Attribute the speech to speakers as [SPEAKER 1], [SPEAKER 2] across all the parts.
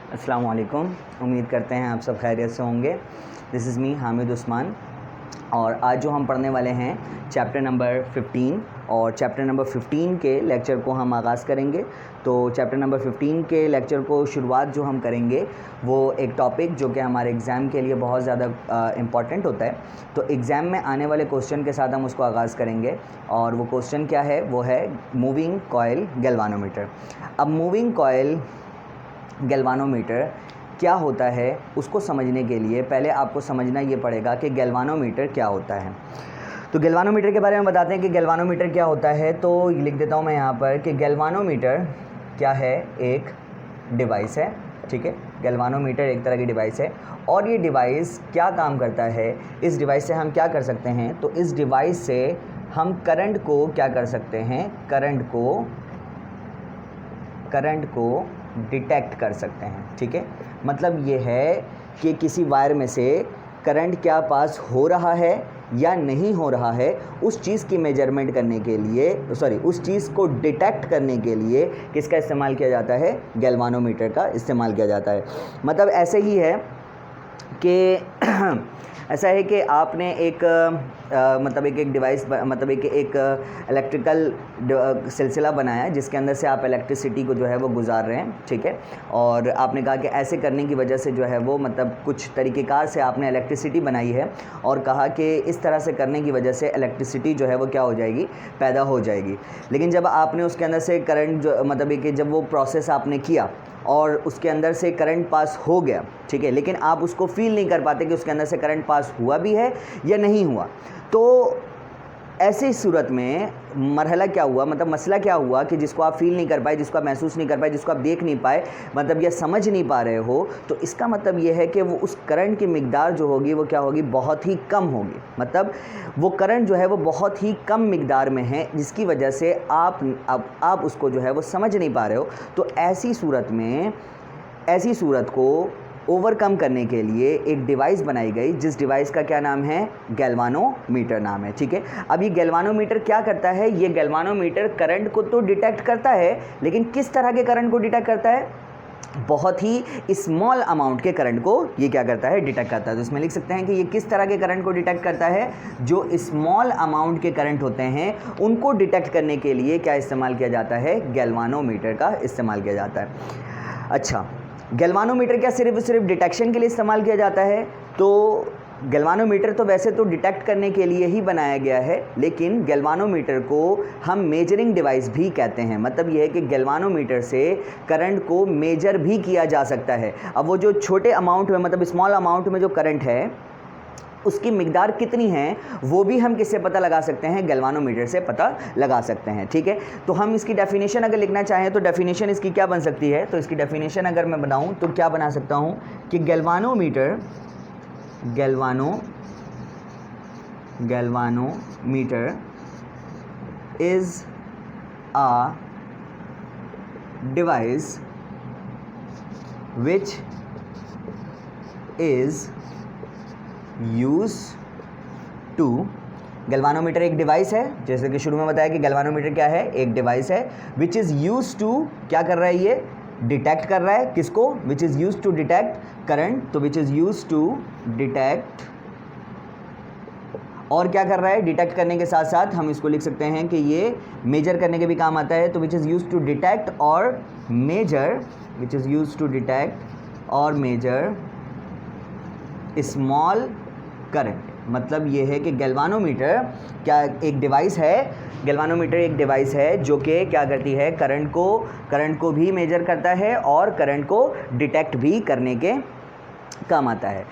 [SPEAKER 1] अस्सलाम वालेकुम। उम्मीद करते हैं आप सब खैरियत से होंगे। This is me Hamid Usman और आज जो हम पढ़ने वाले हैं चैप्टर नंबर 15 और चैप्टर नंबर 15 के लेक्चर को हम आगाज़ करेंगे। तो चैप्टर नंबर 15 के लेक्चर को शुरुआत जो हम करेंगे वो एक टॉपिक जो कि हमारे एग्ज़ाम के लिए बहुत ज़्यादा इम्पॉर्टेंट होता है। तो एग्ज़ाम में आने वाले क्वेश्चन के साथ हम उसको आगाज़ करेंगे और वो क्वेश्चन क्या है, वो है मूविंग कॉइल गैल्वानोमीटर। अब मूविंग कॉइल गैल्वानोमीटर क्या होता है उसको समझने के लिए पहले आपको समझना ये पड़ेगा कि गैल्वानोमीटर क्या होता है। तो गैल्वानोमीटर के बारे में बताते हैं कि गैल्वानोमीटर क्या होता है। तो लिख देता हूँ मैं यहाँ पर कि गैल्वानोमीटर क्या है, एक डिवाइस है। ठीक है, गैल्वानोमीटर एक तरह की डिवाइस है और ये डिवाइस क्या काम करता है, इस डिवाइस से हम क्या कर सकते हैं। तो इस डिवाइस से हम करंट को क्या कर सकते हैं, करंट को डिटेक्ट कर सकते हैं। ठीक है, मतलब ये है कि किसी वायर में से करंट क्या पास हो रहा है या नहीं हो रहा है, उस चीज़ की मेजरमेंट करने के लिए उस चीज़ को डिटेक्ट करने के लिए किसका इस्तेमाल किया जाता है, गैल्वानोमीटर का इस्तेमाल किया जाता है। मतलब ऐसे ही है कि ऐसा है कि आपने एक एक डिवाइस मतलब एक इलेक्ट्रिकल सिलसिला बनाया जिसके अंदर से आप इलेक्ट्रिसिटी को जो है वो गुजार रहे हैं। ठीक है, और आपने कहा कि ऐसे करने की वजह से जो है वो मतलब कुछ तरीक़ेकार से आपने इलेक्ट्रिसिटी बनाई है और कहा कि इस तरह से करने की वजह से इलेक्ट्रिसिटी जो है वो क्या हो जाएगी, पैदा हो जाएगी। लेकिन जब आपने उसके अंदर से करंट जो जब वो प्रोसेस आपने किया और उसके अंदर से करंट पास हो गया, ठीक है, लेकिन आप उसको फील नहीं कर पाते कि उसके अंदर से करंट पास हुआ भी है या नहीं हुआ। तो ऐसी सूरत में मरहला क्या हुआ, मतलब मसला क्या हुआ कि जिसको आप फील नहीं कर पाए, जिसको आप महसूस नहीं कर पाए, जिसको आप देख नहीं पाए, मतलब ये समझ नहीं पा रहे हो, तो इसका मतलब ये है कि वो उस करंट की मिकदार जो होगी वो क्या होगी, बहुत ही कम होगी। मतलब वो करंट जो है वो बहुत ही कम मिकदार में है जिसकी वजह से आप उसको जो है वो समझ नहीं पा रहे हो। तो ऐसी सूरत को ओवरकम करने के लिए एक डिवाइस बनाई गई जिस डिवाइस का क्या नाम है, गैल्वानोमीटर नाम है। ठीक है, अब ये गैल्वानोमीटर क्या करता है, ये गैल्वानोमीटर करंट को तो डिटेक्ट करता है, लेकिन किस तरह के करंट को डिटेक्ट करता है, बहुत ही स्मॉल अमाउंट के करंट को ये क्या करता है, डिटेक्ट करता है। तो इसमें लिख सकते हैं कि ये किस तरह के करंट को डिटेक्ट करता है, जो स्मॉल अमाउंट के करंट होते हैं उनको डिटेक्ट करने के लिए क्या इस्तेमाल किया जाता है, गैल्वानोमीटर का इस्तेमाल किया जाता है। अच्छा, गैल्वानोमीटर क्या सिर्फ डिटेक्शन के लिए इस्तेमाल किया जाता है? तो गैल्वानोमीटर तो वैसे तो डिटेक्ट करने के लिए ही बनाया गया है, लेकिन गैल्वानोमीटर को हम मेजरिंग डिवाइस भी कहते हैं। मतलब यह है कि गैल्वानोमीटर से करंट को मेजर भी किया जा सकता है। अब वो जो छोटे अमाउंट में, मतलब स्मॉल अमाउंट में जो करंट है उसकी मिकदार कितनी है वो भी हम किससे पता लगा सकते हैं, गैल्वानोमीटर से पता लगा सकते हैं। ठीक है, तो हम इसकी डेफिनेशन अगर लिखना चाहें तो डेफिनेशन इसकी क्या बन सकती है, तो इसकी डेफिनेशन अगर मैं बनाऊं तो क्या बना सकता हूं कि galvanometer is a device which is use to, galvanometer एक डिवाइस है, जैसे कि शुरू में बताया कि गैल्वानोमीटर क्या है, एक डिवाइस है, विच इज़ यूज टू, क्या कर रहा है ये, डिटेक्ट कर रहा है, किसको, which is use to detect current. तो which is use to detect, और क्या कर रहा है, डिटेक्ट करने के साथ साथ हम इसको लिख सकते हैं कि ये मेजर करने के भी काम आता है। तो which is use to detect और measure, which is use to detect और मेजर स्मॉल करंट। मतलब ये है कि गैल्वानोमीटर क्या एक डिवाइस है, गैल्वानोमीटर एक डिवाइस है जो कि क्या करती है, करंट को भी मेजर करता है और करंट को डिटेक्ट भी करने के काम आता है।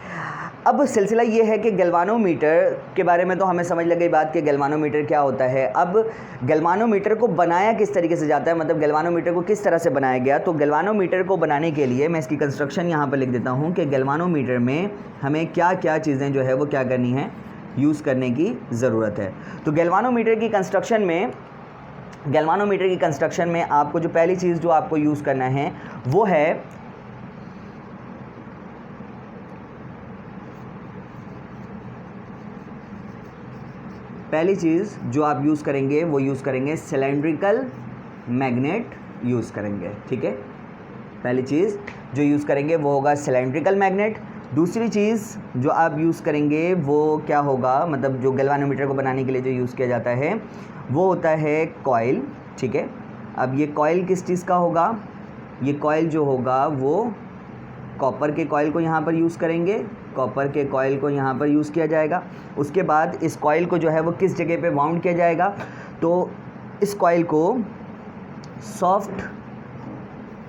[SPEAKER 1] अब सिलसिला ये है कि गैल्वानोमीटर के बारे में तो हमें समझ लग गई बात कि गैल्वानोमीटर क्या होता है। अब गैल्वानोमीटर को बनाया किस तरीके से जाता है, मतलब गैल्वानोमीटर को किस तरह से बनाया गया। तो गैल्वानोमीटर को बनाने के लिए मैं इसकी कंस्ट्रक्शन यहाँ पर लिख देता हूँ कि गैल्वानोमीटर में हमें क्या क्या चीज़ें जो है वो क्या करनी है, यूज़ करने की ज़रूरत है। तो गैल्वानोमीटर की कंस्ट्रक्शन में आपको जो पहली चीज़ जो आपको यूज़ करना है वो है, पहली चीज़ जो आप यूज़ करेंगे वो यूज़ करेंगे सिलेंड्रिकल मैग्नेट यूज़ करेंगे। ठीक है, पहली चीज़ जो यूज़ करेंगे वो होगा सिलेंड्रिकल मैग्नेट। दूसरी चीज़ जो आप यूज़ करेंगे वो क्या होगा, मतलब जो गैल्वानोमीटर को बनाने के लिए जो यूज़ किया जाता है वो होता है कॉइल, ठीक है। अब ये कॉइल किस चीज़ का होगा, ये कॉइल जो होगा वो कॉपर के कॉइल को यहाँ पर यूज़ करेंगे, कॉपर के कॉइल को यहाँ पर यूज़ किया जाएगा। उसके बाद इस कॉइल को जो है वो किस जगह पे वाउंड किया जाएगा, तो इस कॉइल को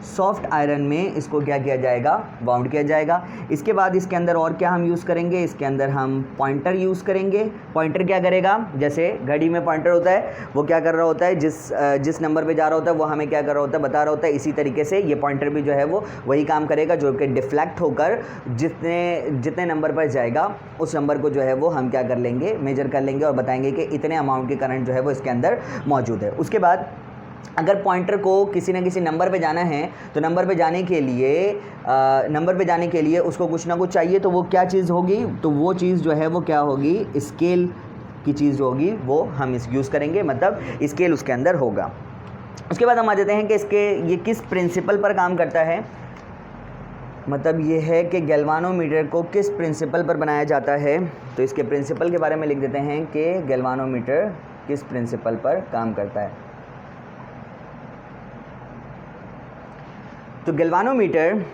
[SPEAKER 1] सॉफ्ट आयरन में इसको क्या किया जाएगा, वाउंड किया जाएगा। इसके बाद इसके अंदर और क्या हम यूज़ करेंगे, इसके अंदर हम पॉइंटर यूज़ करेंगे। पॉइंटर क्या करेगा, जैसे घड़ी में पॉइंटर होता है वो क्या कर रहा होता है, जिस नंबर पे जा रहा होता है वो हमें क्या कर रहा होता है, बता रहा होता है। इसी तरीके से ये पॉइंटर भी जो है वो वही काम करेगा, जो कि डिफ्लेक्ट होकर जितने नंबर पर जाएगा उस नंबर को जो है वो हम क्या कर लेंगे, मेजर कर लेंगे और बताएंगे कि इतने अमाउंट के करंट जो है वो इसके अंदर मौजूद है। उसके बाद अगर पॉइंटर को किसी न किसी नंबर पे जाना है तो नंबर पे जाने के लिए उसको कुछ ना कुछ चाहिए, तो वो क्या चीज़ होगी, तो वो चीज़ जो है वो क्या होगी, स्केल की चीज़ जो होगी वो हम इस यूज़ करेंगे, मतलब स्केल उसके अंदर होगा। उसके बाद हम आ जाते हैं कि ये किस प्रिंसिपल पर काम करता है, मतलब ये है कि गैल्वानोमीटर को किस प्रिंसिपल पर बनाया जाता है। तो इसके प्रिंसिपल के बारे में लिख देते हैं कि गैल्वानोमीटर किस प्रिंसिपल पर काम करता है। तो गैल्वानोमीटर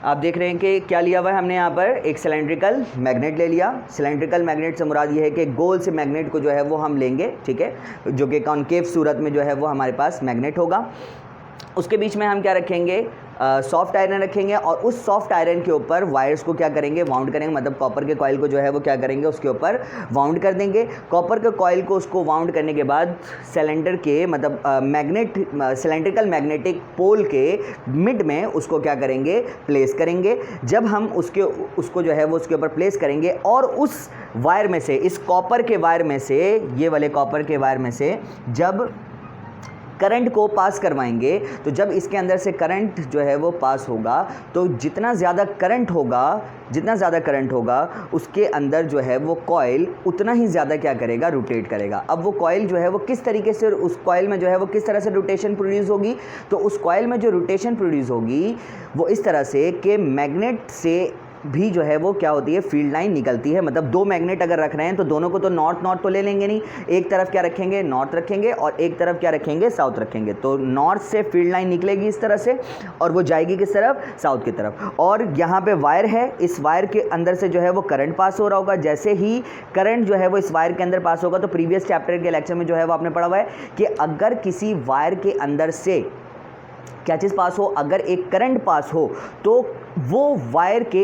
[SPEAKER 1] आप देख रहे हैं कि क्या लिया हुआ है हमने यहाँ पर, एक सिलेंड्रिकल मैग्नेट ले लिया। सिलेंड्रिकल मैग्नेट से मुराद ये है कि गोल से मैग्नेट को जो है वो हम लेंगे, ठीक है, जो कि कॉनकेव सूरत में जो है वो हमारे पास मैग्नेट होगा। उसके बीच में हम क्या रखेंगे, सॉफ्ट आयरन रखेंगे और उस सॉफ्ट आयरन के ऊपर वायर्स को क्या करेंगे, वाउंड करेंगे, मतलब कॉपर के कॉइल को जो है वो क्या करेंगे, उसके ऊपर वाउंड कर देंगे। कॉपर के कॉइल को उसको वाउंड करने के बाद सिलेंडर के मतलब सिलेंड्रिकल मैग्नेटिक पोल के मिड में उसको क्या करेंगे, प्लेस करेंगे। जब हम उसको जो है वो उसके ऊपर प्लेस करेंगे और उस वायर में से, इस कॉपर के वायर में से, ये वाले कॉपर के वायर में से जब करंट को पास करवाएंगे, तो जब इसके अंदर से करंट जो है वो पास होगा तो जितना ज़्यादा करंट होगा उसके अंदर जो है वो कॉइल उतना ही ज़्यादा क्या करेगा, रोटेट करेगा। अब वो कॉइल जो है वो किस तरीके से, उस कॉइल में जो है वो किस तरह से रोटेशन प्रोड्यूस होगी, तो उस कॉइल में जो रोटेशन प्रोड्यूस होगी वो इस तरह से कि मैग्नेट से भी जो है वो क्या होती है, फील्ड लाइन निकलती है। मतलब दो मैग्नेट अगर रख रहे हैं तो दोनों को तो नॉर्थ तो ले लेंगे नहीं, एक तरफ क्या रखेंगे, नॉर्थ रखेंगे और एक तरफ क्या रखेंगे, साउथ रखेंगे। तो नॉर्थ से फील्ड लाइन निकलेगी इस तरह से और वो जाएगी किस तरफ, साउथ की तरफ। और यहाँ पे वायर है, इस वायर के अंदर से जो है वो करंट पास हो रहा होगा। जैसे ही करंट जो है वो इस वायर के अंदर पास होगा, तो प्रीवियस चैप्टर के लेक्चर में जो है वो आपने पढ़ा हुआ है कि अगर किसी वायर के अंदर से क्या चीज़ पास हो, अगर एक करंट पास हो तो वो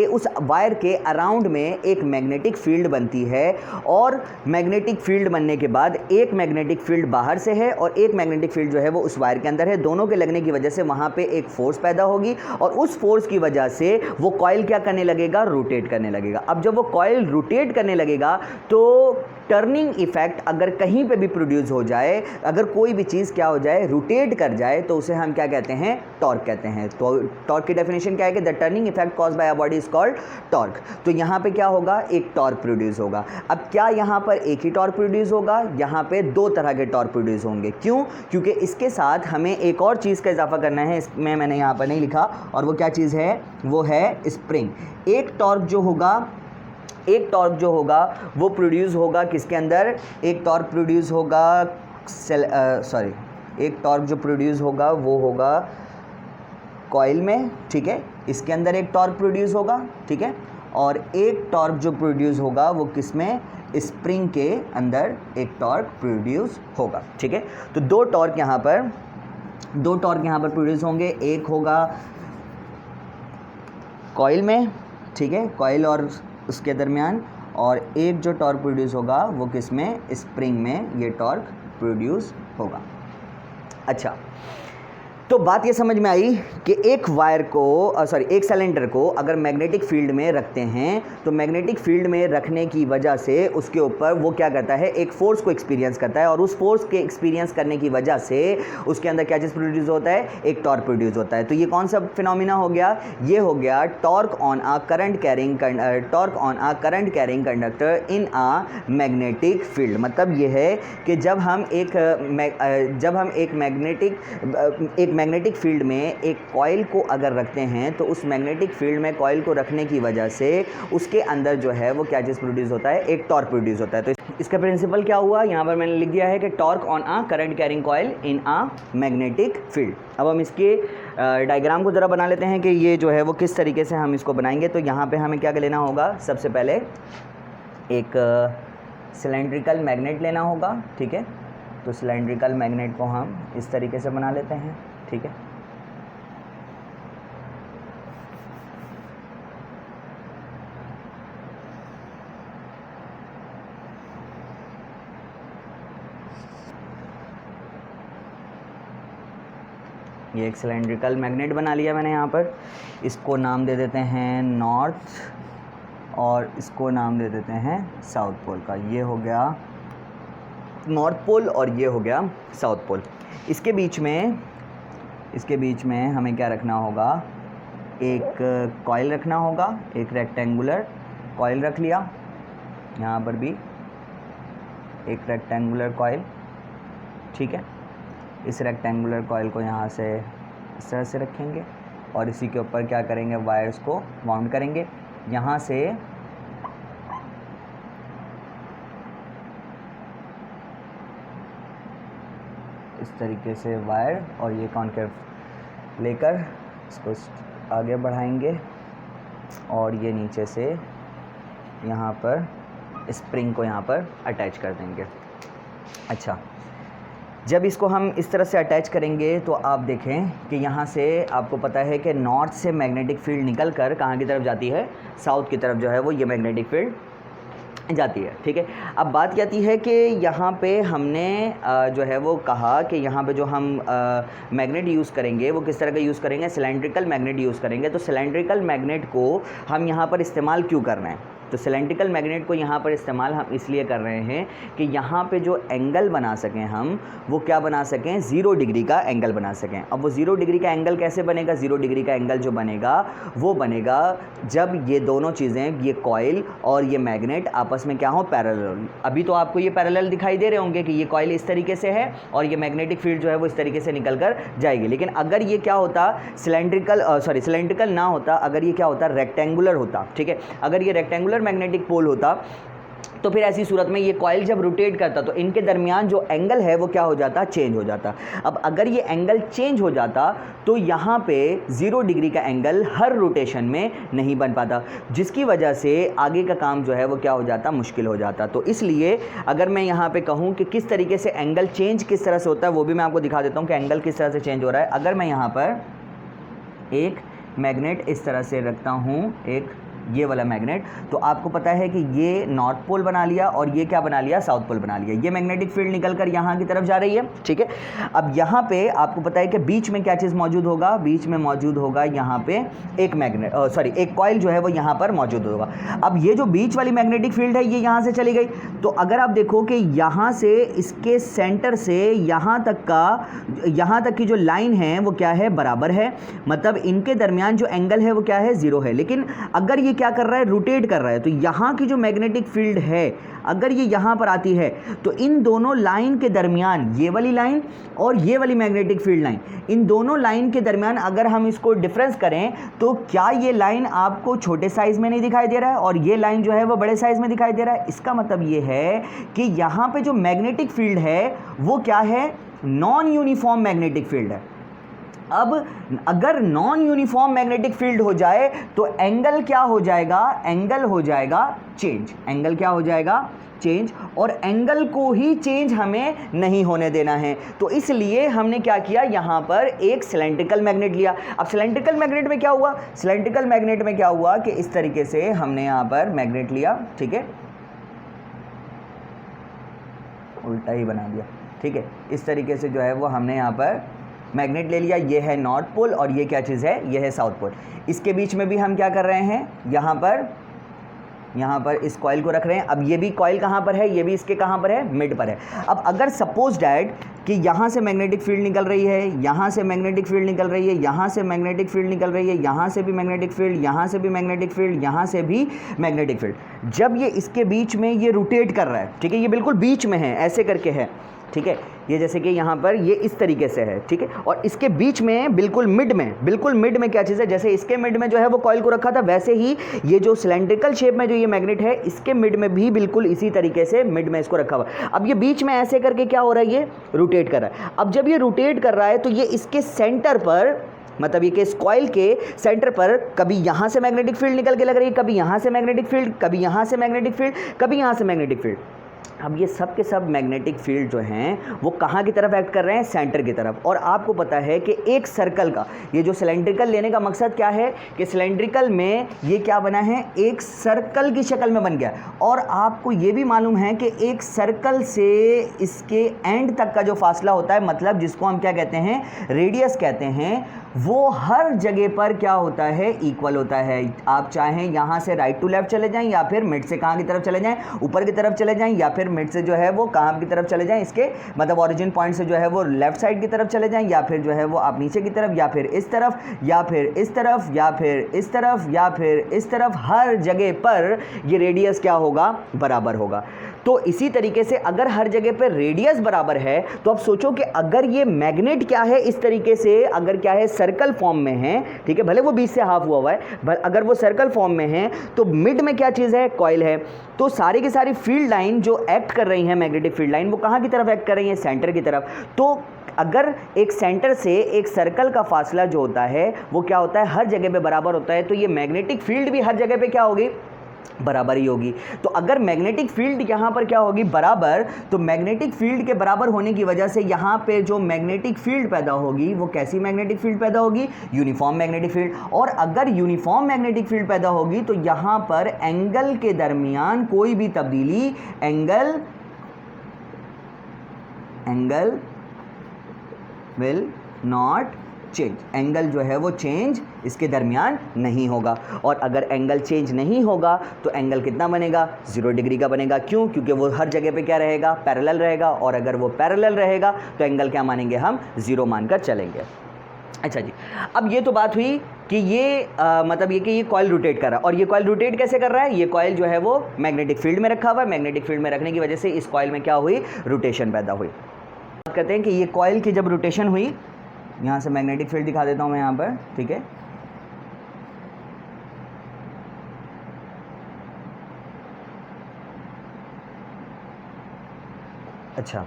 [SPEAKER 1] उस वायर के अराउंड में एक मैग्नेटिक फील्ड बनती है और मैग्नेटिक फील्ड बनने के बाद एक मैग्नेटिक फील्ड बाहर से है और एक मैग्नेटिक फील्ड जो है वो उस वायर के अंदर है। दोनों के लगने की वजह से वहाँ पे एक फोर्स पैदा होगी और उस फोर्स की वजह से वो कॉइल क्या करने लगेगा, रोटेट करने लगेगा। अब जब वो कॉइल रोटेट करने लगेगा तो टर्निंग इफेक्ट अगर कहीं पे भी प्रोड्यूस हो जाए, अगर कोई भी चीज़ क्या हो जाए, रोटेट कर जाए, तो उसे हम क्या कहते हैं, टॉर्क कहते हैं। तो टॉर्क की डेफिनेशन क्या है कि the turning effect caused by a body is called torque. तो यहाँ पे क्या होगा, एक टॉर्क प्रोड्यूस होगा। अब क्या यहाँ पर एक ही टॉर्क प्रोड्यूस होगा, यहाँ पे दो तरह के टॉर्क प्रोड्यूस होंगे। क्यों? क्योंकि इसके साथ हमें एक और चीज़ का इजाफा करना है, इसमें मैंने यहाँ पर नहीं लिखा, और वो क्या चीज़ है, वो है स्प्रिंग। एक टॉर्क जो होगा वो प्रोड्यूस होगा किसके अंदर, एक टॉर्क प्रोड्यूस होगा एक टॉर्क जो प्रोड्यूस होगा वो होगा कॉइल में, ठीक है, इसके अंदर एक टॉर्क प्रोड्यूस होगा, ठीक है, और एक टॉर्क जो प्रोड्यूस होगा वो किस में, स्प्रिंग के अंदर एक टॉर्क प्रोड्यूस होगा, ठीक है। तो दो टॉर्क यहाँ पर प्रोड्यूस होंगे, एक होगा कॉइल में, ठीक है, कॉइल और उसके दरमियान, और एक जो टॉर्क प्रोड्यूस होगा वो किस में, स्प्रिंग में ये टॉर्क प्रोड्यूस होगा। अच्छा, तो बात ये समझ में आई कि एक सिलेंडर को अगर मैग्नेटिक फील्ड में रखते हैं तो मैग्नेटिक फील्ड में रखने की वजह से उसके ऊपर वो क्या करता है, एक फोर्स को एक्सपीरियंस करता है, और उस फोर्स के एक्सपीरियंस करने की वजह से उसके अंदर क्या चीज़ प्रोड्यूस होता है, एक टॉर्क प्रोड्यूस होता है। तो ये कौन सा फिनोमिना हो गया, ये हो गया torque on a current carrying conductor in a magnetic field. मतलब ये है कि जब हम एक मैग्नेटिक फील्ड में एक कॉइल को अगर रखते हैं तो उस मैग्नेटिक फील्ड में कॉइल को रखने की वजह से उसके अंदर जो है वो क्या चीज़ प्रोड्यूस होता है, एक टॉर्क प्रोड्यूस होता है। तो इसका प्रिंसिपल क्या हुआ, यहाँ पर मैंने लिख दिया है कि torque on a current carrying coil in a magnetic field. अब हम इसके डायग्राम को ज़रा बना लेते हैं कि ये जो है वो किस तरीके से हम इसको बनाएंगे। तो यहाँ पे हमें क्या लेना होगा, सबसे पहले एक सिलेंड्रिकल मैग्नेट लेना होगा, ठीक है। तो सिलेंड्रिकल मैग्नेट को हम इस तरीके से बना लेते हैं, ठीक है। ये एक सिलेंड्रिकल मैग्नेट बना लिया मैंने यहाँ पर। इसको नाम दे देते हैं नॉर्थ और इसको नाम दे देते हैं साउथ पोल का। ये हो गया नॉर्थ पोल और ये हो गया साउथ पोल। इसके बीच में हमें क्या रखना होगा, एक कॉइल रखना होगा, एक रेक्टेंगुलर कॉइल रख लिया। यहाँ पर भी एक रेक्टेंगुलर कॉइल, ठीक है। इस रेक्टेंगुलर कॉइल को यहाँ से इस तरह से रखेंगे और इसी के ऊपर क्या करेंगे, वायर्स को वाउंड करेंगे। यहाँ से इस तरीके से वायर और ये कॉन्केव लेकर इसको आगे बढ़ाएंगे और ये नीचे से यहाँ पर स्प्रिंग को यहाँ पर अटैच कर देंगे। अच्छा, जब इसको हम इस तरह से अटैच करेंगे तो आप देखें कि यहाँ से आपको पता है कि नॉर्थ से मैग्नेटिक फील्ड निकल कर कहाँ की तरफ जाती है, साउथ की तरफ जो है वो ये मैग्नेटिक फील्ड जाती है, ठीक है। अब बात क्या आती है कि यहाँ पे हमने जो है वो कहा कि यहाँ पे जो हम मैग्नेट यूज़ करेंगे वो किस तरह का यूज़ करेंगे, सिलेंड्रिकल मैग्नेट यूज़ करेंगे। तो सिलेंड्रिकल मैग्नेट को हम यहाँ पर इस्तेमाल क्यों कर रहे हैं, तो सिलेंड्रिकल मैग्नेट को यहाँ पर इस्तेमाल हम इसलिए कर रहे हैं कि यहाँ पे जो एंगल बना सकें हम, वो क्या बना सकें, 0 डिग्री का एंगल बना सकें। अब वो 0 डिग्री का एंगल कैसे बनेगा, 0 डिग्री का एंगल जो बनेगा वो बनेगा जब ये दोनों चीज़ें, ये कॉइल और ये मैग्नेट आपस में क्या हो, पैरेलल। अभी तो आपको ये पैरेलल दिखाई दे रहे होंगे कि ये कॉइल इस तरीके से है और ये मैग्नेटिक फील्ड जो है वो इस तरीके से निकल कर जाएगी। लेकिन अगर ये क्या होता, सिलेंड्रिकल ना होता, अगर ये क्या होता, रेक्टेंगुलर होता, ठीक है। अगर ये रेक्टेंगुलर मैग्नेटिक पोल होता तो फिर ऐसी सूरत में ये कॉइल जब रोटेट करता तो इनके दरमियान जो एंगल है वो क्या हो जाता, चेंज हो जाता। अब अगर ये एंगल चेंज हो जाता तो यहाँ पे 0 डिग्री का एंगल हर रोटेशन में नहीं बन पाता, जिसकी वजह से आगे का काम जो है वो क्या हो जाता, मुश्किल हो जाता। तो इसलिए अगर मैं यहाँ पे कहूँ कि किस तरीके से एंगल चेंज किस तरह से होता है, वो भी मैं आपको दिखा देता हूँ कि एंगल किस तरह से चेंज हो रहा है। अगर मैं यहाँ पर एक मैग्नेट इस तरह से रखता हूँ, एक ये वाला मैग्नेट, तो आपको पता है कि ये नॉर्थ पोल बना लिया और ये क्या बना लिया, साउथ पोल बना लिया। ये मैग्नेटिक फील्ड निकल कर यहाँ की तरफ जा रही है, ठीक है। अब यहाँ पे आपको पता है कि बीच में क्या चीज़ मौजूद होगा, बीच में मौजूद होगा यहाँ पे एक एक कॉइल जो है वो यहाँ पर मौजूद होगा। अब ये जो बीच वाली मैग्नेटिक फील्ड है ये यहाँ से चली गई, तो अगर आप देखो कि यहाँ से इसके सेंटर से यहाँ तक की जो लाइन है वो क्या है, बराबर है, मतलब इनके दरमियान जो एंगल है वो क्या है, 0 है। लेकिन अगर ये क्या कर रहा है, रोटेट कर रहा है, तो यहाँ की जो मैग्नेटिक फील्ड है अगर ये यहाँ पर आती है तो इन दोनों लाइन के दरमियान, ये वाली लाइन और ये वाली मैग्नेटिक फील्ड लाइन, इन दोनों लाइन के दरमियान अगर हम इसको डिफरेंस करें तो क्या ये लाइन आपको छोटे साइज में नहीं दिखाई दे रहा है और ये लाइन जो है वो बड़े साइज में दिखाई दे रहा है। इसका मतलब ये है कि यहाँ पे जो मैग्नेटिक फील्ड है वो क्या है, नॉन यूनिफॉर्म मैग्नेटिक फील्ड है। अब अगर नॉन यूनिफॉर्म मैग्नेटिक फील्ड हो जाए तो एंगल क्या हो जाएगा, एंगल हो जाएगा चेंज। एंगल क्या हो जाएगा, चेंज। और एंगल को ही चेंज हमें नहीं होने देना है, तो इसलिए हमने क्या किया, यहाँ पर एक सिलेंड्रिकल मैग्नेट लिया। अब सिलेंड्रिकल मैग्नेट में क्या हुआ, सिलेंड्रिकल मैग्नेट में क्या हुआ कि इस तरीके से हमने यहाँ पर मैग्नेट लिया, ठीक है, उल्टा ही बना दिया, ठीक है। इस तरीके से जो है वो हमने यहाँ पर मैग्नेट ले लिया। ये है नॉर्थ पोल और ये क्या चीज़ है, ये है साउथ पोल। इसके बीच में भी हम क्या कर रहे हैं, यहाँ पर इस कॉइल को रख रहे हैं। अब ये भी कॉइल कहाँ पर है, ये भी इसके कहाँ पर है, मिड पर है। अब अगर सपोज डैट कि यहाँ से मैग्नेटिक फील्ड निकल रही है, यहाँ से मैग्नेटिक फील्ड निकल रही है, यहाँ से मैग्नेटिक फील्ड निकल रही है, यहाँ से भी मैग्नेटिक फील्ड, यहाँ से भी मैग्नेटिक फील्ड, यहाँ से भी मैग्नेटिक फील्ड, जब ये इसके बीच में ये रोटेट कर रहा है, ठीक है, ये बिल्कुल बीच में है, ऐसे करके है, ठीक है। ये जैसे कि यहाँ पर ये इस तरीके से है, ठीक है। और इसके बीच में बिल्कुल मिड में क्या चीज़ है, जैसे इसके मिड में जो है वो कॉइल को रखा था, वैसे ही ये जो सिलेंड्रिकल शेप में जो ये मैग्नेट है, इसके मिड में भी बिल्कुल इसी तरीके से मिड में इसको रखा हुआ। अब ये बीच में ऐसे करके क्या हो रहा है, ये रोटेट कर रहा है। अब जब ये रोटेट कर रहा है तो ये इसके सेंटर पर, मतलब ये कि इस कॉइल के सेंटर पर कभी यहाँ से मैग्नेटिक फील्ड निकल के लग रही है, कभी यहाँ से मैग्नेटिक फील्ड, कभी यहाँ से मैग्नेटिक फील्ड, कभी यहाँ से मैग्नेटिक फील्ड। अब ये सब के सब मैग्नेटिक फील्ड जो हैं वो कहाँ की तरफ एक्ट कर रहे हैं, सेंटर की तरफ। और आपको पता है कि एक सर्कल का, ये जो सिलेंड्रिकल लेने का मकसद क्या है कि सिलेंड्रिकल में ये क्या बना है, एक सर्कल की शक्ल में बन गया। और आपको ये भी मालूम है कि एक सर्कल से इसके एंड तक का जो फासला होता है, मतलब जिसको हम क्या कहते हैं, रेडियस कहते हैं, वो हर जगह पर क्या होता है, इक्वल होता है। आप चाहें यहाँ से राइट टू लेफ्ट चले जाएं, या फिर मिड से कहाँ की तरफ चले जाएं, ऊपर की तरफ चले जाएं, या फिर मिड से जो है वो कहाँ की तरफ चले जाएं, इसके मतलब ओरिजिन पॉइंट से जो है वो लेफ्ट साइड की तरफ चले जाएं, या फिर जो है वो आप नीचे की तरफ, या फिर इस तरफ, या फिर इस तरफ, या फिर इस तरफ, या फिर इस तरफ, हर जगह पर ये रेडियस क्या होगा, बराबर होगा। तो इसी तरीके से अगर हर जगह पर रेडियस बराबर है, तो अब सोचो कि अगर ये मैग्नेट क्या है, इस तरीके से अगर क्या है, सर्कल फॉर्म में है, ठीक है, भले वो बीच से हाफ हुआ है, अगर वो सर्कल फॉर्म में है, तो मिड में क्या चीज़ है, कॉइल है। तो सारी की सारी फील्ड लाइन जो एक्ट कर रही हैं, मैग्नेटिक फील्ड लाइन, वो कहाँ की तरफ एक्ट कर रही है, सेंटर की तरफ। तो अगर एक सेंटर से एक सर्कल का फासला जो होता है वो क्या होता है, हर जगह पे बराबर होता है, तो ये मैग्नेटिक फील्ड भी हर जगह पे क्या होगी, बराबर ही होगी। तो अगर मैग्नेटिक फील्ड यहाँ पर क्या होगी, बराबर, तो मैग्नेटिक फील्ड के बराबर होने की वजह से यहाँ पे जो मैग्नेटिक फील्ड पैदा होगी वो कैसी मैग्नेटिक फील्ड पैदा होगी, यूनिफॉर्म मैग्नेटिक फील्ड। और अगर यूनिफॉर्म मैग्नेटिक फील्ड पैदा होगी तो यहाँ पर एंगल के दरमियान कोई भी तब्दीली, angle will not change, angle जो है वो चेंज इसके दरमियान नहीं होगा। और अगर एंगल चेंज नहीं होगा तो एंगल कितना बनेगा, 0 डिग्री का बनेगा। क्यों? क्योंकि वो हर जगह पे क्या रहेगा, पैरेलल रहेगा। और अगर वो पैरेलल रहेगा तो एंगल क्या मानेंगे हम, 0 मानकर चलेंगे। अच्छा जी, अब ये तो बात हुई कि ये मतलब ये कि ये कॉइल रोटेट कर रहा है। और ये कॉइल रोटेट कैसे कर रहा है, ये कॉइल जो है वो मैग्नेटिक फील्ड में रखा हुआ है। मैग्नेटिक फील्ड में रखने की वजह से इस कॉइल में क्या हुई, रोटेशन पैदा हुई। बात करते हैं कि ये कॉइल की जब रोटेशन हुई, यहाँ से मैग्नेटिक फील्ड दिखा देता हूँ मैं यहाँ पर, ठीक है। अच्छा,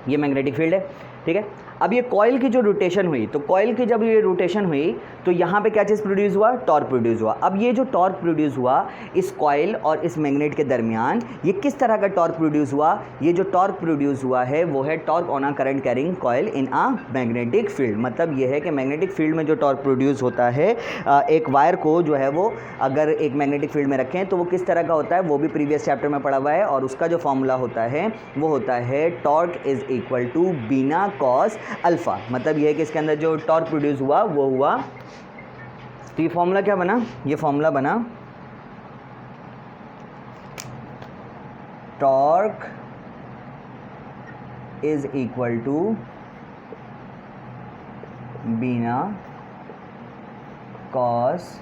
[SPEAKER 1] ये मैग्नेटिक फील्ड है, ठीक है। अब ये कॉइल की जो रोटेशन हुई, तो कॉइल की जब ये रोटेशन हुई तो यहाँ पे क्या चीज़ प्रोड्यूस हुआ, टॉर्क प्रोड्यूस हुआ। अब ये जो टॉर्क प्रोड्यूस हुआ इस कॉइल और इस मैग्नेट के दरमियान, ये किस तरह का टॉर्क प्रोड्यूस हुआ, ये जो टॉर्क प्रोड्यूस हुआ है वो है torque on a current carrying coil in a magnetic field. मतलब ये है कि मैग्नेटिक फील्ड में जो टॉर्क प्रोड्यूस होता है, एक वायर को जो है वो अगर एक मैग्नेटिक फील्ड में रखें तो वो किस तरह का होता है, वो भी प्रीवियस चैप्टर में पढ़ा हुआ है। और उसका जो फॉर्मूला होता है वो होता है torque is equal to BINA cos alpha. मतलब ये है कि इसके अंदर जो टॉर्क प्रोड्यूस हुआ वो हुआ, तो ये फॉर्मूला क्या बना, ये फॉर्मूला बना torque is equal to BINA cos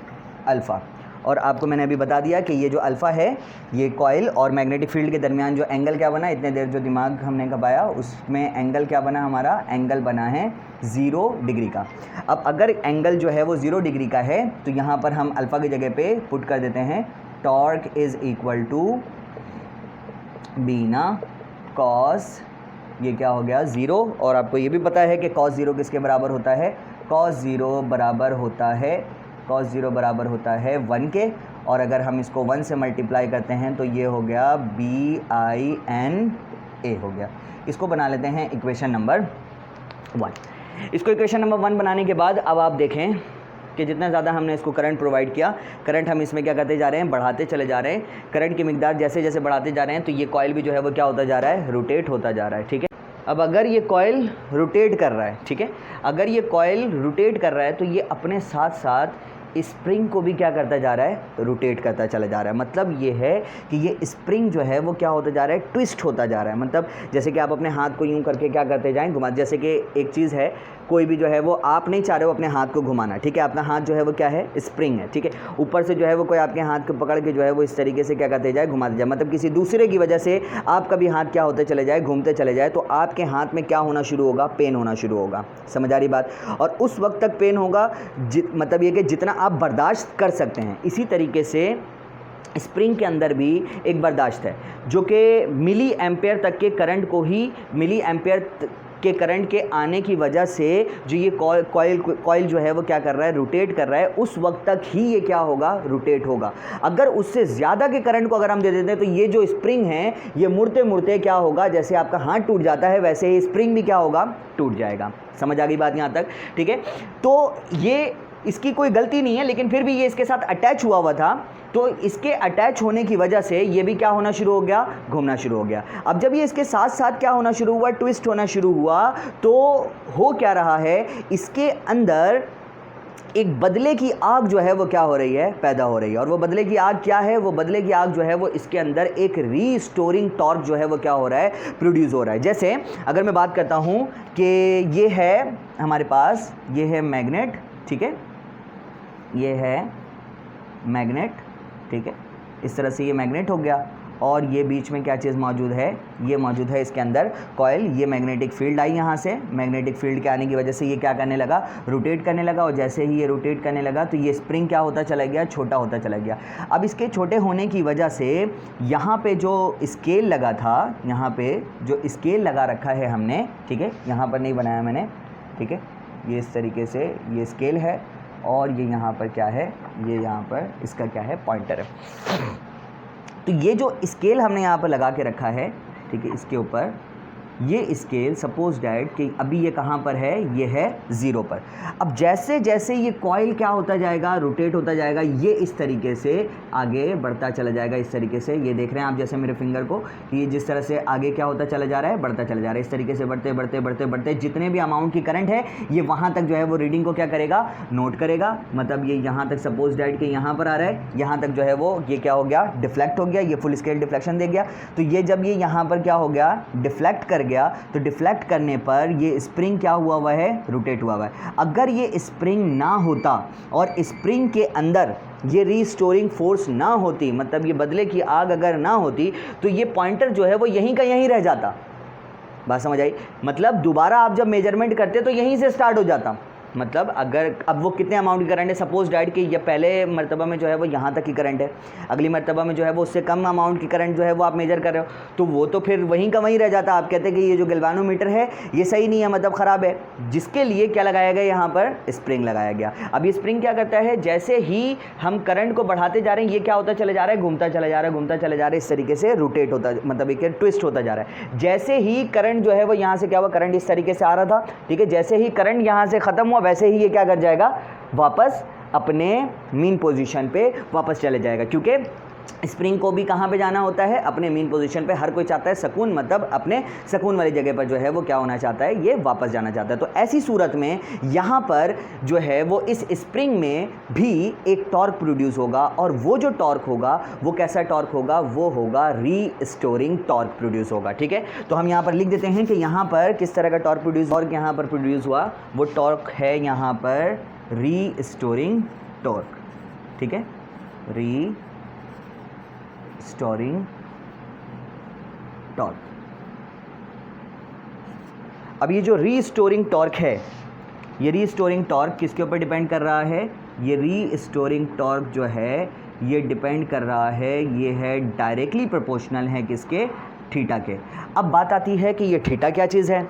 [SPEAKER 1] alpha. और आपको मैंने अभी बता दिया कि ये जो अल्फ़ा है, ये कॉइल और मैग्नेटिक फील्ड के दरमियान जो एंगल क्या बना, इतने देर जो दिमाग हमने खपाया उसमें एंगल क्या बना, हमारा एंगल बना है 0 डिग्री का। अब अगर एंगल जो है वो 0 डिग्री का है तो यहाँ पर हम अल्फ़ा की जगह पे पुट कर देते हैं torque is equal to BINA cos, ये क्या हो गया 0। और आपको ये भी पता है कि cos 0 किसके बराबर होता है, cos 0 बराबर होता है, cos 0 बराबर होता है 1 के। और अगर हम इसको 1 से मल्टीप्लाई करते हैं तो ये हो गया BINA हो गया। इसको बना लेते हैं इक्वेशन नंबर 1। इसको इक्वेशन नंबर 1 बनाने के बाद अब आप देखें कि जितना ज़्यादा हमने इसको करंट प्रोवाइड किया, करंट हम इसमें क्या करते जा रहे हैं, बढ़ाते चले जा रहे हैं। करंट की मिकदार जैसे जैसे बढ़ाते जा रहे हैं तो ये कॉइल भी जो है वो क्या होता जा रहा है, रोटेट होता जा रहा है, ठीक है। अब अगर ये कॉइल रोटेट कर रहा है, ठीक है, अगर ये कॉइल रोटेट कर रहा है तो ये अपने साथ साथ स्प्रिंग को भी क्या करता जा रहा है, रोटेट करता चला जा रहा है। मतलब ये है कि ये स्प्रिंग जो है वो क्या होता जा रहा है, ट्विस्ट होता जा रहा है। मतलब जैसे कि आप अपने हाथ को यूं करके क्या करते जाएं, घुमा, जैसे कि एक चीज़ है, कोई भी जो है वो आप नहीं चाह रहे हो अपने हाथ को घुमाना, ठीक है, अपना हाथ जो है वो क्या है, स्प्रिंग है, ठीक है, ऊपर से जो है वो कोई आपके हाथ को पकड़ के जो है वो इस तरीके से क्या करते जाए, घुमाते जाए। मतलब किसी दूसरे की वजह से आपका भी हाथ क्या होते चले जाए, घूमते चले जाए, तो आपके हाथ में क्या होना शुरू होगा, पेन होना शुरू होगा। समझ आ रही बात? और उस वक्त तक पेन होगा मतलब ये कि जितना आप बर्दाश्त कर सकते हैं। इसी तरीके से स्प्रिंग के अंदर भी एक बर्दाश्त है जो कि मिली एम्पेयर तक के करंट को ही, मिली एम्पेयर के करंट के आने की वजह से जो ये कॉइल जो है वो क्या कर रहा है, रोटेट कर रहा है, उस वक्त तक ही ये क्या होगा, रोटेट होगा। अगर उससे ज़्यादा के करंट को अगर हम दे देते हैं तो ये जो स्प्रिंग है ये मुड़ते मुड़ते क्या होगा, जैसे आपका हाथ टूट जाता है वैसे ही स्प्रिंग भी क्या होगा, टूट जाएगा। समझ आ गई बात यहाँ तक? ठीक है, तो ये इसकी कोई गलती नहीं है, लेकिन फिर भी ये इसके साथ अटैच हुआ था, तो इसके अटैच होने की वजह से ये भी क्या होना शुरू हो गया, घूमना शुरू हो गया। अब जब ये इसके साथ साथ क्या होना शुरू हुआ, ट्विस्ट होना शुरू हुआ, तो हो क्या रहा है, इसके अंदर एक बदले की आग जो है वो क्या हो रही है, पैदा हो रही है। और वो बदले की आग क्या है, वो बदले की आग जो है वो इसके अंदर एक रीस्टोरिंग टॉर्क जो है वो क्या हो रहा है, प्रोड्यूस हो रहा है। जैसे अगर मैं बात करता हूँ कि ये है हमारे पास, ये है मैग्नेट, ठीक है, ये है मैग्नेट, ठीक है, इस तरह से ये मैग्नेट हो गया, और ये बीच में क्या चीज़ मौजूद है, ये मौजूद है इसके अंदर कॉइल। ये मैग्नेटिक फील्ड आई यहाँ से, मैग्नेटिक फील्ड के आने की वजह से ये क्या करने लगा, रोटेट करने लगा, और जैसे ही ये रोटेट करने लगा तो ये स्प्रिंग क्या होता चला गया, छोटा होता चला गया। अब इसके छोटे होने की वजह से यहाँ पे जो स्केल लगा था, यहाँ पे जो स्केल लगा रखा है हमने, ठीक है, यहाँ पर नहीं बनाया मैंने, ठीक है, ये इस तरीके से ये स्केल है, और ये यहाँ पर क्या है, ये यहाँ पर इसका क्या है, पॉइंटर है। तो ये जो स्केल हमने यहाँ पर लगा के रखा है, ठीक है, इसके ऊपर ये स्केल सपोज डैट कि अभी ये कहाँ पर है, ये है 0 पर। अब जैसे जैसे ये कॉइल क्या होता जाएगा, रोटेट होता जाएगा, ये इस तरीके से आगे बढ़ता चला जाएगा। इस तरीके से ये देख रहे हैं आप जैसे मेरे फिंगर को, कि ये जिस तरह से आगे क्या होता चला जा रहा है, बढ़ता चला जा रहा है। इस तरीके से बढ़ते बढ़ते बढ़ते बढ़ते जितने भी अमाउंट की करंट है ये वहाँ तक जो है वो रीडिंग को क्या करेगा, नोट करेगा। मतलब ये यहाँ तक सपोज डैट कि यहाँ पर आ रहा है, यहाँ तक जो है वो ये क्या हो गया, डिफ्लेक्ट हो गया, ये फुल स्केल डिफ्लेक्शन दे गया। तो ये जब ये यहाँ पर क्या हो गया, डिफ्लेक्ट कर गया, तो डिफ्लेक्ट करने पर ये स्प्रिंग क्या हुआ है, रोटेट हुआ है। अगर ये स्प्रिंग ना होता और स्प्रिंग के अंदर ये रीस्टोरिंग फोर्स ना होती, मतलब ये बदले की आग अगर ना होती, तो ये पॉइंटर जो है वो यहीं का यहीं रह जाता। बात समझ आई? मतलब दोबारा आप जब मेजरमेंट करते तो यहीं से स्टार्ट हो जाता। मतलब अगर अब वो कितने अमाउंट की करंट है, सपोज डैट कि ये पहले मरतबा में जो है वो यहाँ तक की करंट है, अगली मरतबा में जो है वो उससे कम अमाउंट की करंट जो है वो आप मेजर कर रहे हो, तो वो तो फिर वहीं का वहीं रह जाता। आप कहते हैं कि ये जो गैल्वानोमीटर है ये सही नहीं है, मतलब ख़राब है, जिसके लिए क्या लगाया गया, यहाँ पर स्प्रिंग लगाया गया। अब ये स्प्रिंग क्या करता है, जैसे ही हम करंट को बढ़ाते जा रहे हैं ये क्या होता चले जा रहा है, घूमता चला जा रहा है, घूमता चला जा रहा है, इस तरीके से रोटेट होता, मतलब एक ट्विस्ट होता जा रहा है। जैसे ही करंट जो है वो यहाँ से क्या हुआ, करंट इस तरीके से आ रहा था, ठीक है, जैसे ही करंट यहाँ से ख़त्म हुआ वैसे ही ये क्या कर जाएगा, वापस अपने मीन पोजीशन पे वापस चले जाएगा। क्योंकि स्प्रिंग को भी कहाँ पे जाना होता है, अपने मीन पोजीशन पे। हर कोई चाहता है सकून, मतलब अपने सकून वाली जगह पर जो है वो क्या होना चाहता है, ये वापस जाना चाहता है। तो ऐसी सूरत में यहाँ पर जो है वो इस स्प्रिंग में भी एक टॉर्क प्रोड्यूस होगा, और वो जो टॉर्क होगा वो कैसा टॉर्क होगा, वो होगा रीस्टोरिंग टॉर्क प्रोड्यूस होगा। ठीक है, तो हम यहाँ पर लिख देते हैं कि यहाँ पर किस तरह का टॉर्क प्रोड्यूस, और यहाँ पर प्रोड्यूस हुआ वो टॉर्क है यहाँ पर रीस्टोरिंग टॉर्क। ठीक है, रीस्टोरिंग टॉर्क। अब ये जो रीस्टोरिंग टॉर्क है, ये रीस्टोरिंग टॉर्क किसके ऊपर डिपेंड कर रहा है, ये रीस्टोरिंग टॉर्क जो है ये डिपेंड कर रहा है, ये है डायरेक्टली प्रोपोर्शनल है किसके, थीटा के। अब बात आती है कि ये थीटा क्या चीज़ है।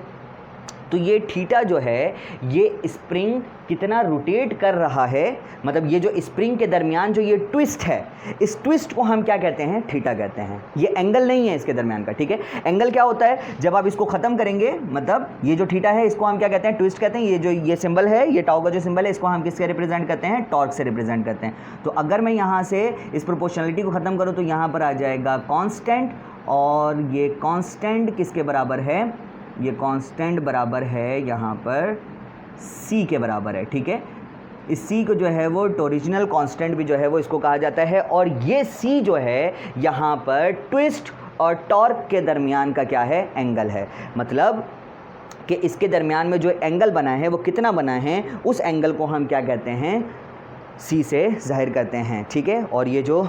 [SPEAKER 1] तो ये थीटा जो है ये स्प्रिंग कितना रोटेट कर रहा है, मतलब ये जो स्प्रिंग के दरमियान जो ये ट्विस्ट है, इस ट्विस्ट को हम क्या कहते हैं, थीटा कहते हैं। ये एंगल नहीं है इसके दरमियान का। ठीक है, एंगल क्या होता है, जब आप इसको ख़त्म करेंगे, मतलब ये जो थीटा है इसको हम क्या कहते हैं, ट्विस्ट कहते हैं। ये जो ये सिंबल है, ये टाउ का जो सिंबल है, इसको हम किससे रिप्रेजेंट करते हैं, टॉर्क से रिप्रेजेंट करते हैं। तो अगर मैं यहाँ से इस प्रोपोर्शनलिटी को ख़त्म करूँ तो यहाँ पर आ जाएगा कांस्टेंट, और ये कांस्टेंट किसके बराबर है, ये कांस्टेंट बराबर है यहाँ पर c के बराबर है। ठीक है, इस C को जो है वो टॉरिजिनल कांस्टेंट भी जो है वो इसको कहा जाता है। और ये C जो है यहाँ पर ट्विस्ट और टॉर्क के दरमियान का क्या है, एंगल है। मतलब कि इसके दरमियान में जो एंगल बना है वो कितना बना है, उस एंगल को हम क्या कहते हैं, C से ज़ाहिर करते हैं। ठीक है, और ये जो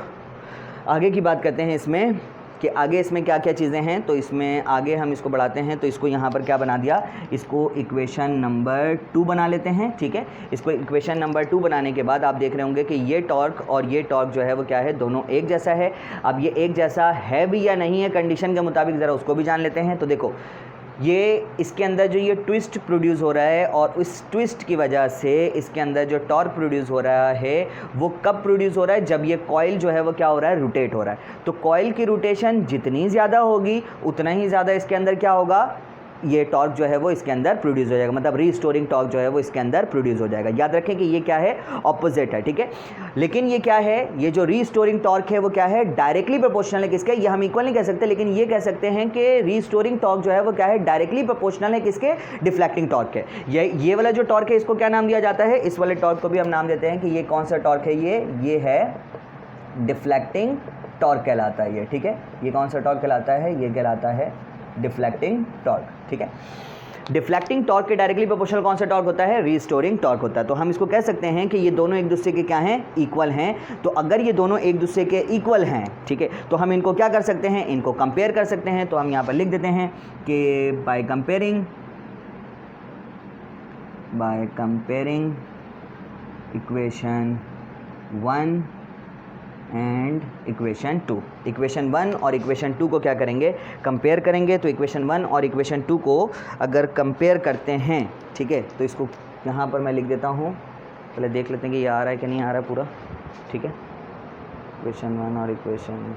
[SPEAKER 1] आगे की बात करते हैं इसमें कि आगे इसमें क्या क्या चीज़ें हैं, तो इसमें आगे हम इसको बढ़ाते हैं। तो इसको यहाँ पर क्या बना दिया, इसको इक्वेशन नंबर 2 बना लेते हैं। ठीक है, इसको इक्वेशन नंबर 2 बनाने के बाद आप देख रहे होंगे कि ये टॉर्क और ये टॉर्क जो है वो क्या है, दोनों एक जैसा है। अब ये एक जैसा है भी या नहीं है कंडीशन के मुताबिक, ज़रा उसको भी जान लेते हैं। तो देखो ये इसके अंदर जो ये ट्विस्ट प्रोड्यूस हो रहा है और उस ट्विस्ट की वजह से इसके अंदर जो टॉर्क प्रोड्यूस हो रहा है वो कब प्रोड्यूस हो रहा है, जब ये कॉइल जो है वो क्या हो रहा है, रोटेट हो रहा है। तो कॉइल की रोटेशन जितनी ज़्यादा होगी उतना ही ज़्यादा इसके अंदर क्या होगा, ये टॉर्क जो है वो इसके अंदर प्रोड्यूस हो जाएगा। मतलब रीस्टोरिंग टॉर्क जो है वो इसके अंदर प्रोड्यूस हो जाएगा। याद रखें कि ये क्या है, ऑपोजिट है। ठीक है, लेकिन ये क्या है, ये जो रीस्टोरिंग टॉर्क है वो क्या है, डायरेक्टली प्रोपोर्शनल है किसके, ये हम इक्वल नहीं कह सकते, लेकिन ये कह सकते हैं कि रीस्टोरिंग टॉर्क जो है वो क्या है, डायरेक्टली प्रोपोर्शनल है किसके, डिफ्लेक्टिंग टॉर्क के। ये वाला जो टॉर्क है इसको क्या नाम दिया जाता है, इस वाले टॉर्क को भी हम नाम देते हैं कि ये कौन सा टॉर्क है, ये है डिफ्लेक्टिंग टॉर्क कहलाता है ये। ठीक है, ये कौन सा टॉर्क कहलाता है, ये कहलाता है डिफ्लेक्टिंग टॉर्क। ठीक है, डिफ्लेक्टिंग टॉर्क के डायरेक्टली प्रोपोर्शनल कौन सा टॉर्क होता है, रीस्टोरिंग टॉर्क होता है। तो हम इसको कह सकते हैं कि ये दोनों एक दूसरे के क्या हैं, इक्वल हैं। तो अगर ये दोनों एक दूसरे के इक्वल हैं, ठीक है, तो हम इनको क्या कर सकते हैं, इनको कंपेयर कर सकते हैं। तो हम यहाँ पर लिख देते हैं कि by comparing equation 1 and equation 2, equation 1 और इक्वेशन 2 को क्या करेंगे, कंपेयर करेंगे। तो इक्वेशन 1 और इक्वेशन 2 को अगर कंपेयर करते हैं, ठीक है, तो इसको यहाँ पर मैं लिख देता हूँ, पहले देख लेते हैं कि ये आ रहा है कि नहीं आ रहा है पूरा। ठीक है, इक्वेशन 1 और इक्वेशन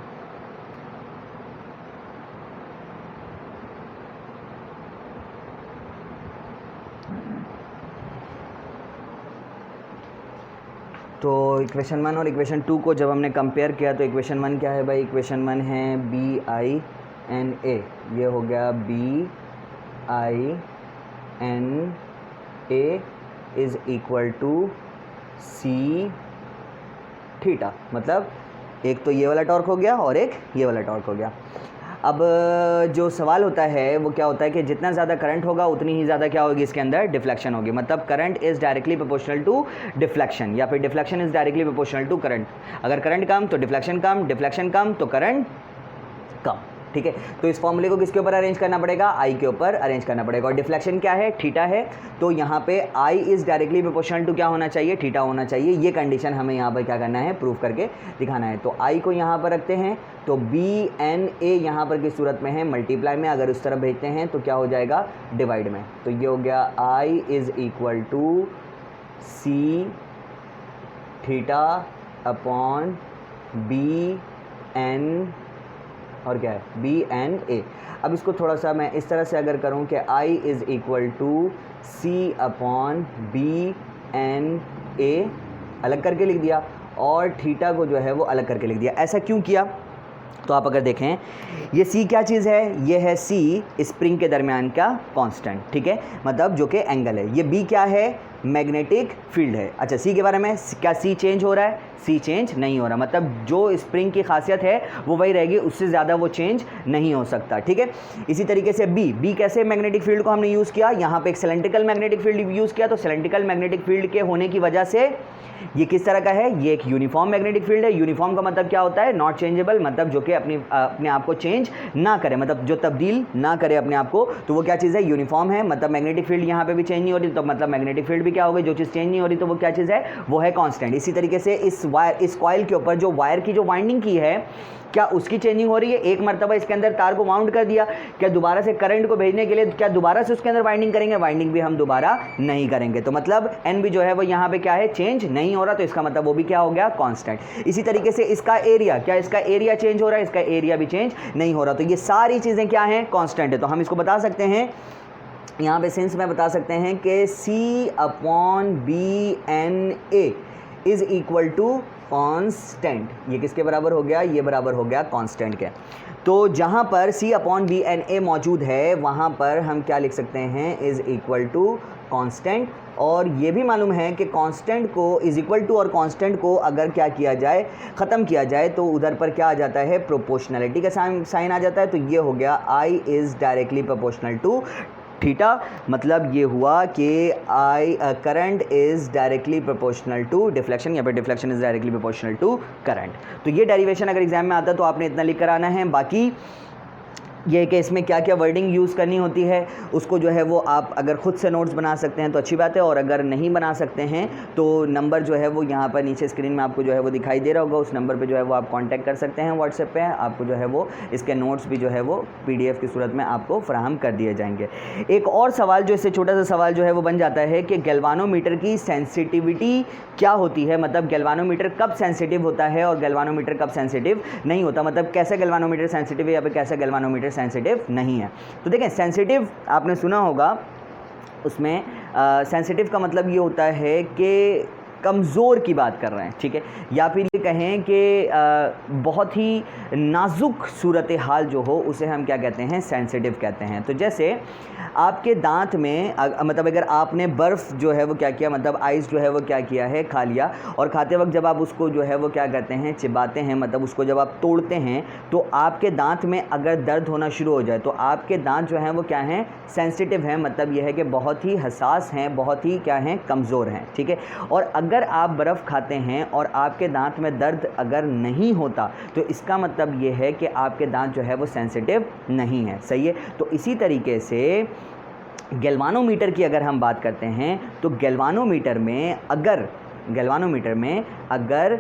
[SPEAKER 1] तो इक्वेशन 1 और इक्वेशन 2 को जब हमने कंपेयर किया तो इक्वेशन 1 क्या है भाई, इक्वेशन 1 है BINA, ये हो गया BINA is equal to C theta. मतलब एक तो ये वाला टॉर्क हो गया और एक ये वाला टॉर्क हो गया। अब जो सवाल होता है वो क्या होता है कि जितना ज़्यादा करंट होगा उतनी ही ज़्यादा क्या होगी, इसके अंदर डिफ्लेक्शन होगी। मतलब current is directly proportional to deflection, या फिर deflection is directly proportional to current. अगर करंट कम तो डिफ्लेक्शन कम, डिफ्लेक्शन कम तो करंट कम। ठीक है, तो इस फॉर्मूले को किसके ऊपर अरेंज करना पड़ेगा, आई के ऊपर अरेंज करना पड़ेगा। और डिफ्लेक्शन क्या है, थीटा है। तो यहाँ पे I is directly proportional to क्या होना चाहिए, थीटा होना चाहिए। ये कंडीशन हमें यहाँ पर क्या करना है, प्रूव करके दिखाना है। तो आई को यहाँ पर रखते हैं, तो BNA यहाँ पर किस सूरत में है, मल्टीप्लाई में। अगर उस तरफ भेजते हैं तो क्या हो जाएगा, डिवाइड में। तो ये हो गया I is equal to C theta upon BN और क्या है, BNA। अब इसको थोड़ा सा मैं इस तरह से अगर करूं कि I is equal to C upon BNA अलग करके लिख दिया, और थीटा को जो है वो अलग करके लिख दिया। ऐसा क्यों किया, तो आप अगर देखें ये C क्या चीज़ है, ये है C स्प्रिंग के दरमियान का कांस्टेंट। ठीक है, मतलब जो कि एंगल है। ये B क्या है, मैग्नेटिक फील्ड है। अच्छा, C के बारे में, क्या C चेंज हो रहा है, C चेंज नहीं हो रहा। मतलब जो स्प्रिंग की खासियत है वो वही रहेगी, उससे ज़्यादा वो चेंज नहीं हो सकता। ठीक है, इसी तरीके से B कैसे मैग्नेटिक फील्ड को हमने यूज़ किया, यहाँ पे एक सिलेंड्रिकल मैग्नेटिक फील्ड यूज़ किया। तो सिलेंड्रिकल मैग्नेटिक फील्ड के होने की वजह से ये किस तरह का है, ये एक यूनिफॉर्म मैग्नेटिक फील्ड है। यूनिफॉर्म का मतलब क्या होता है, नॉट चेंजेबल, मतलब जो कि अपने आप को चेंज ना करे, मतलब जो तब्दील ना करे अपने आप को, तो वो क्या चीज़ है, यूनिफॉर्म है। मतलब मैग्नेटिक फील्ड यहाँ पे भी चेंज नहीं हो रही, तो मतलब मैग्नेटिक फील्ड भी क्या होगी, जो चीज़ चेंज नहीं हो रही तो वो क्या चीज़ है, वो है कांस्टेंट। इसी तरीके से इस कॉइल के ऊपर जो वायर की जो वाइंडिंग की है, क्या उसकी चेंजिंग हो रही है। एक मरतबा इसके अंदर तार को वाउंड कर दिया, क्या दोबारा से करंट को भेजने के लिए क्या दोबारा से उसके अंदर वाइंडिंग करेंगे, वाइंडिंग भी हम दोबारा नहीं करेंगे। तो मतलब एन भी जो है वो यहाँ पे क्या है, चेंज नहीं हो रहा, तो इसका मतलब वो भी क्या हो गया, कांस्टेंट। इसी तरीके से इसका एरिया, क्या इसका एरिया चेंज हो रहा है, इसका एरिया भी चेंज नहीं हो रहा। तो ये सारी चीज़ें क्या हैं, कांस्टेंट है। तो हम इसको बता सकते हैं यहाँ पे सेंस में बता सकते हैं कि C upon BNA is equal to constant. ये किसके बराबर हो गया, ये बराबर हो गया कांस्टेंट के। तो जहाँ पर C/V/NA मौजूद है वहाँ पर हम क्या लिख सकते हैं, इज़ इक्वल टू कांस्टेंट। और ये भी मालूम है कि कांस्टेंट को इज़ इक्वल टू और कांस्टेंट को अगर क्या किया जाए, ख़त्म किया जाए, तो उधर पर क्या आ जाता है, प्रोपोर्शनलिटी का साइन आ जाता है। तो ये हो गया I is directly proportional to theta. मतलब ये हुआ कि current is directly proportional to deflection, या फिर deflection is directly proportional to current. तो ये डेरिवेशन अगर एग्जाम में आता तो आपने इतना लिख कर आना है। बाकी ये कि इसमें क्या क्या वर्डिंग यूज़ करनी होती है उसको जो है वो आप अगर ख़ुद से नोट्स बना सकते हैं तो अच्छी बात है, और अगर नहीं बना सकते हैं तो नंबर जो है वो यहाँ पर नीचे स्क्रीन में आपको जो है वो दिखाई दे रहा होगा, उस नंबर पे जो है वो आप कांटेक्ट कर सकते हैं व्हाट्सएप पे। आपको जो है वो इसके नोट्स भी जो है वो PDF की सूरत में आपको फराहम कर दिए जाएंगे। एक और सवाल जो इससे छोटा सा सवाल जो है वो बन जाता है कि गैल्वानोमीटर की सेंसिटिविटी क्या होती है, मतलब गैल्वानोमीटर कब सेंसिटिव होता है और गैल्वानोमीटर कब सेंसिटिव नहीं होता, मतलब कैसे गैल्वानोमीटर सेंसिटिव है या फिर कैसे गैल्वानोमीटर सेंसिटिव नहीं है। तो देखें, सेंसिटिव आपने सुना होगा, उसमें सेंसिटिव का मतलब ये होता है कि कमज़ोर की बात कर रहे हैं, ठीक है, या फिर ये कहें कि बहुत ही नाजुक सूरत हाल जो हो उसे हम क्या कहते हैं, सेंसिटिव कहते हैं। तो जैसे आपके दांत में मतलब अगर आपने बर्फ़ जो है वो क्या किया, मतलब आइस जो है वो क्या किया है, खा लिया, और खाते वक्त जब आप उसको जो है वो क्या करते हैं, चिबाते हैं, मतलब उसको जब आप तोड़ते हैं तो आपके दांत में अगर दर्द होना शुरू हो जाए तो आपके दांत जो हैं वो क्या हैं, सेंसिटिव हैं, मतलब यह है कि बहुत ही हसास हैं, बहुत ही क्या हैं, कमज़ोर हैं, ठीक है। और अगर आप बर्फ़ खाते हैं और आपके दांत में दर्द अगर नहीं होता तो इसका मतलब ये है कि आपके दांत जो है वो सेंसिटिव नहीं है, सही है। तो इसी तरीके से गैल्वानोमीटर की अगर हम बात करते हैं तो गैल्वानोमीटर में अगर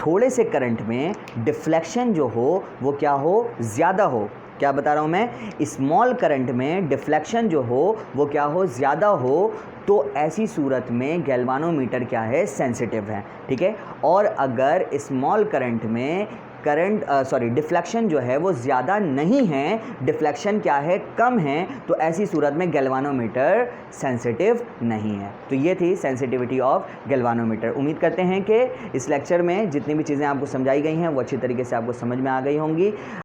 [SPEAKER 1] थोड़े से करंट में डिफ्लेक्शन जो हो वो क्या हो, ज़्यादा हो, क्या बता रहा हूँ मैं, स्मॉल करंट में डिफ्लेक्शन जो हो वो क्या हो, ज़्यादा हो, तो ऐसी सूरत में गैल्वानोमीटर क्या है, सेंसिटिव है, ठीक है। और अगर स्मॉल करंट में डिफ्लेक्शन जो है वो ज़्यादा नहीं है, डिफ्लेक्शन क्या है, कम है, तो ऐसी सूरत में गैल्वानोमीटर सेंसिटिव नहीं है। तो ये थी सेंसिटिविटी ऑफ गैल्वानोमीटर। उम्मीद करते हैं कि इस लेक्चर में जितनी भी चीज़ें आपको समझाई गई हैं वो अच्छी तरीके से आपको समझ में आ गई होंगी।